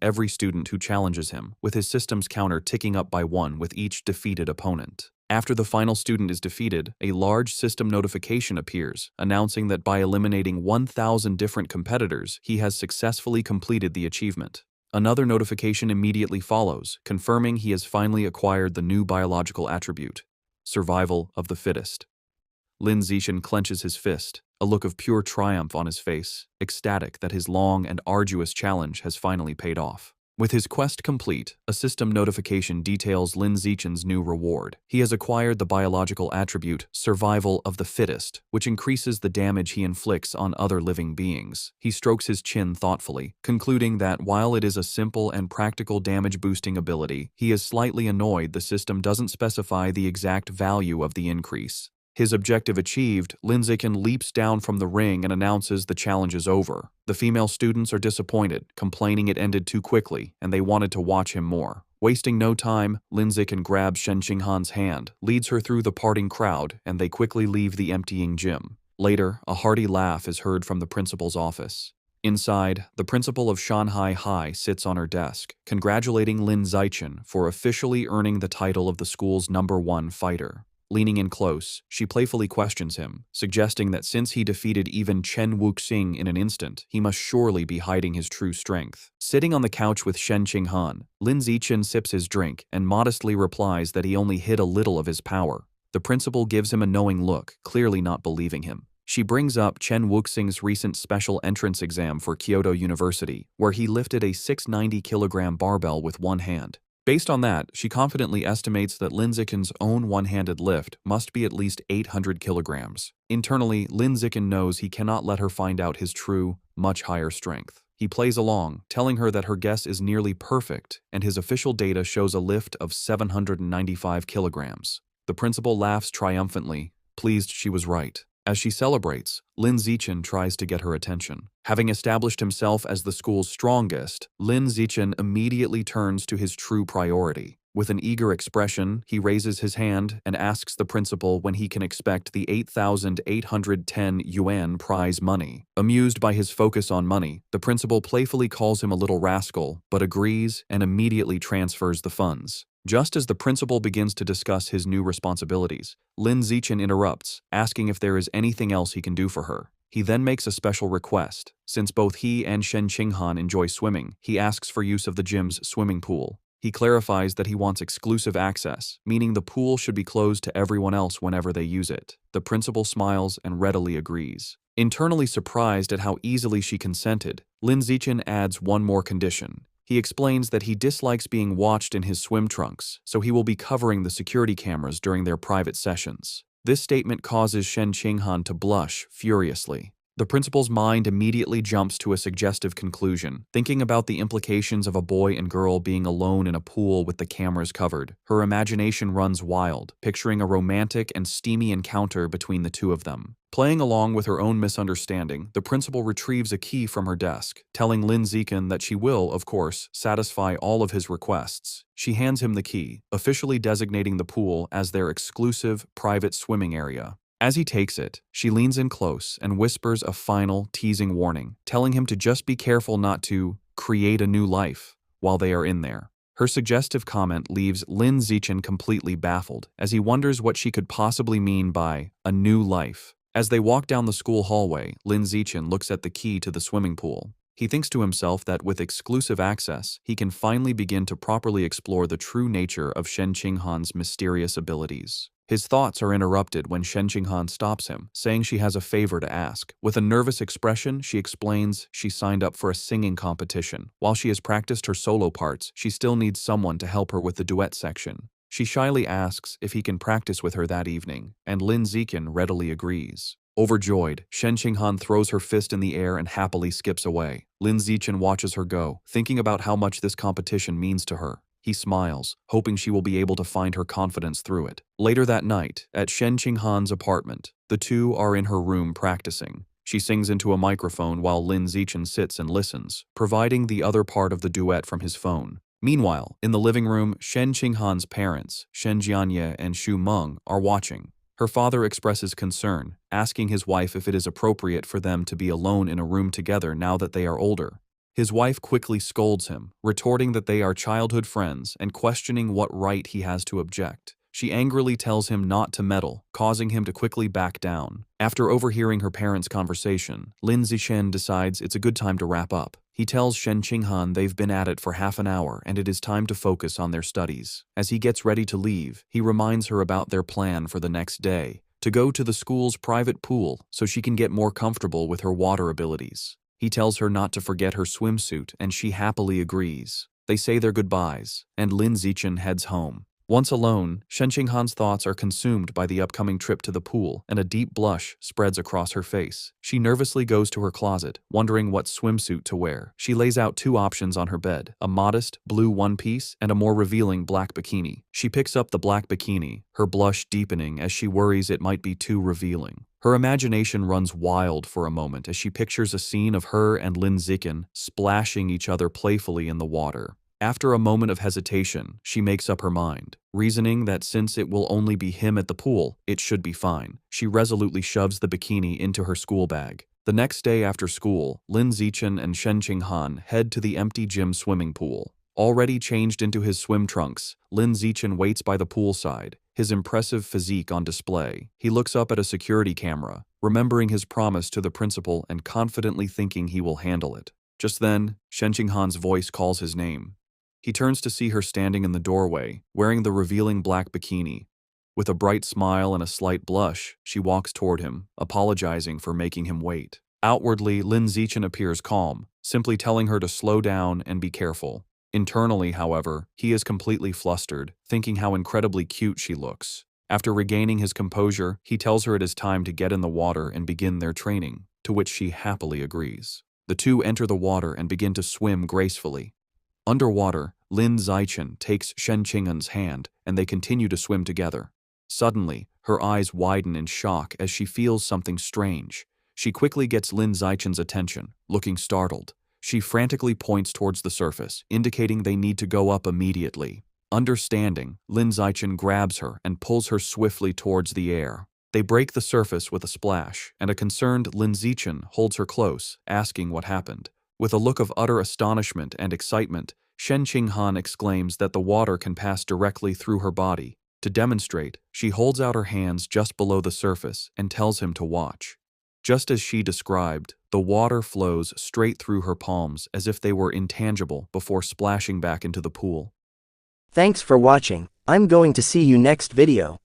every student who challenges him, with his system's counter ticking up by 1 with each defeated opponent. After the final student is defeated, a large system notification appears, announcing that by eliminating 1,000 different competitors, he has successfully completed the achievement. Another notification immediately follows, confirming he has finally acquired the new biological attribute, survival of the fittest. Lin Zichen clenches his fist, a look of pure triumph on his face, ecstatic that his long and arduous challenge has finally paid off. With his quest complete, a system notification details Lin Zichen's new reward. He has acquired the biological attribute, survival of the fittest, which increases the damage he inflicts on other living beings. He strokes his chin thoughtfully, concluding that while it is a simple and practical damage-boosting ability, he is slightly annoyed the system doesn't specify the exact value of the increase. His objective achieved, Lin Zichen leaps down from the ring and announces the challenge is over. The female students are disappointed, complaining it ended too quickly, and they wanted to watch him more. Wasting no time, Lin Zichen grabs Shen Qinghan's hand, leads her through the parting crowd, and they quickly leave the emptying gym. Later, a hearty laugh is heard from the principal's office. Inside, the principal of Shanghai High sits on her desk, congratulating Lin Zichen for officially earning the title of the school's #1 fighter. Leaning in close, she playfully questions him, suggesting that since he defeated even Chen Wuxing in an instant, he must surely be hiding his true strength. Sitting on the couch with Shen Qinghan, Lin Zichen sips his drink and modestly replies that he only hid a little of his power. The principal gives him a knowing look, clearly not believing him. She brings up Chen Wuxing's recent special entrance exam for Kyoto University, where he lifted a 690-kilogram barbell with one hand. Based on that, she confidently estimates that Lin Zichen's own one-handed lift must be at least 800 kilograms. Internally, Lin Zichen knows he cannot let her find out his true, much higher strength. He plays along, telling her that her guess is nearly perfect, and his official data shows a lift of 795 kilograms. The principal laughs triumphantly, pleased she was right. As she celebrates, Lin Zichen tries to get her attention. Having established himself as the school's strongest, Lin Zichen immediately turns to his true priority. With an eager expression, he raises his hand and asks the principal when he can expect the 8,810 yuan prize money. Amused by his focus on money, the principal playfully calls him a little rascal, but agrees and immediately transfers the funds. Just as the principal begins to discuss his new responsibilities, Lin Zichen interrupts, asking if there is anything else he can do for her. He then makes a special request. Since both he and Shen Qinghan enjoy swimming, he asks for use of the gym's swimming pool. He clarifies that he wants exclusive access, meaning the pool should be closed to everyone else whenever they use it. The principal smiles and readily agrees. Internally surprised at how easily she consented, Lin Zichen adds one more condition. He explains that he dislikes being watched in his swim trunks, so he will be covering the security cameras during their private sessions. This statement causes Shen Qinghan to blush furiously. The principal's mind immediately jumps to a suggestive conclusion, thinking about the implications of a boy and girl being alone in a pool with the cameras covered. Her imagination runs wild, picturing a romantic and steamy encounter between the two of them. Playing along with her own misunderstanding, the principal retrieves a key from her desk, telling Lin Zichen that she will, of course, satisfy all of his requests. She hands him the key, officially designating the pool as their exclusive, private swimming area. As he takes it, she leans in close and whispers a final, teasing warning, telling him to just be careful not to create a new life while they are in there. Her suggestive comment leaves Lin Zichen completely baffled, as he wonders what she could possibly mean by a new life. As they walk down the school hallway, Lin Zichen looks at the key to the swimming pool. He thinks to himself that with exclusive access, he can finally begin to properly explore the true nature of Shen Qinghan's mysterious abilities. His thoughts are interrupted when Shen Qinghan stops him, saying she has a favor to ask. With a nervous expression, she explains she signed up for a singing competition. While she has practiced her solo parts, she still needs someone to help her with the duet section. She shyly asks if he can practice with her that evening, and Lin Zichen readily agrees. Overjoyed, Shen Qinghan throws her fist in the air and happily skips away. Lin Zichen watches her go, thinking about how much this competition means to her. He smiles, hoping she will be able to find her confidence through it. Later that night, at Shen Qinghan's apartment, the two are in her room practicing. She sings into a microphone while Lin Zichen sits and listens, providing the other part of the duet from his phone. Meanwhile, in the living room, Shen Qinghan's parents, Shen Jianye and Xu Meng, are watching. Her father expresses concern, asking his wife if it is appropriate for them to be alone in a room together now that they are older. His wife quickly scolds him, retorting that they are childhood friends and questioning what right he has to object. She angrily tells him not to meddle, causing him to quickly back down. After overhearing her parents' conversation, Lin Zixin decides it's a good time to wrap up. He tells Shen Qinghan they've been at it for half an hour and it is time to focus on their studies. As he gets ready to leave, he reminds her about their plan for the next day, to go to the school's private pool so she can get more comfortable with her water abilities. He tells her not to forget her swimsuit and she happily agrees. They say their goodbyes, and Lin Zixin heads home. Once alone, Shen Qinghan's thoughts are consumed by the upcoming trip to the pool, and a deep blush spreads across her face. She nervously goes to her closet, wondering what swimsuit to wear. She lays out two options on her bed, a modest blue one-piece and a more revealing black bikini. She picks up the black bikini, her blush deepening as she worries it might be too revealing. Her imagination runs wild for a moment as she pictures a scene of her and Lin Zixin splashing each other playfully in the water. After a moment of hesitation, she makes up her mind, reasoning that since it will only be him at the pool, it should be fine. She resolutely shoves the bikini into her school bag. The next day after school, Lin Zixin and Shen Qinghan head to the empty gym swimming pool. Already changed into his swim trunks, Lin Zixin waits by the poolside, his impressive physique on display. He looks up at a security camera, remembering his promise to the principal and confidently thinking he will handle it. Just then, Shen Qinghan's voice calls his name. He turns to see her standing in the doorway, wearing the revealing black bikini. With a bright smile and a slight blush, she walks toward him, apologizing for making him wait. Outwardly, Lin Zixin appears calm, simply telling her to slow down and be careful. Internally, however, he is completely flustered, thinking how incredibly cute she looks. After regaining his composure, he tells her it is time to get in the water and begin their training, to which she happily agrees. The two enter the water and begin to swim gracefully. Underwater, Lin Zixin takes Shen Qinghan's hand, and they continue to swim together. Suddenly, her eyes widen in shock as she feels something strange. She quickly gets Lin Zixin's attention, looking startled. She frantically points towards the surface, indicating they need to go up immediately. Understanding, Lin Zixin grabs her and pulls her swiftly towards the air. They break the surface with a splash, and a concerned Lin Zixin holds her close, asking what happened. With a look of utter astonishment and excitement, Shen Qinghan exclaims that the water can pass directly through her body. To demonstrate, she holds out her hands just below the surface and tells him to watch. Just as she described, the water flows straight through her palms as if they were intangible before splashing back into the pool. Thanks for watching. I'm going to see you next video.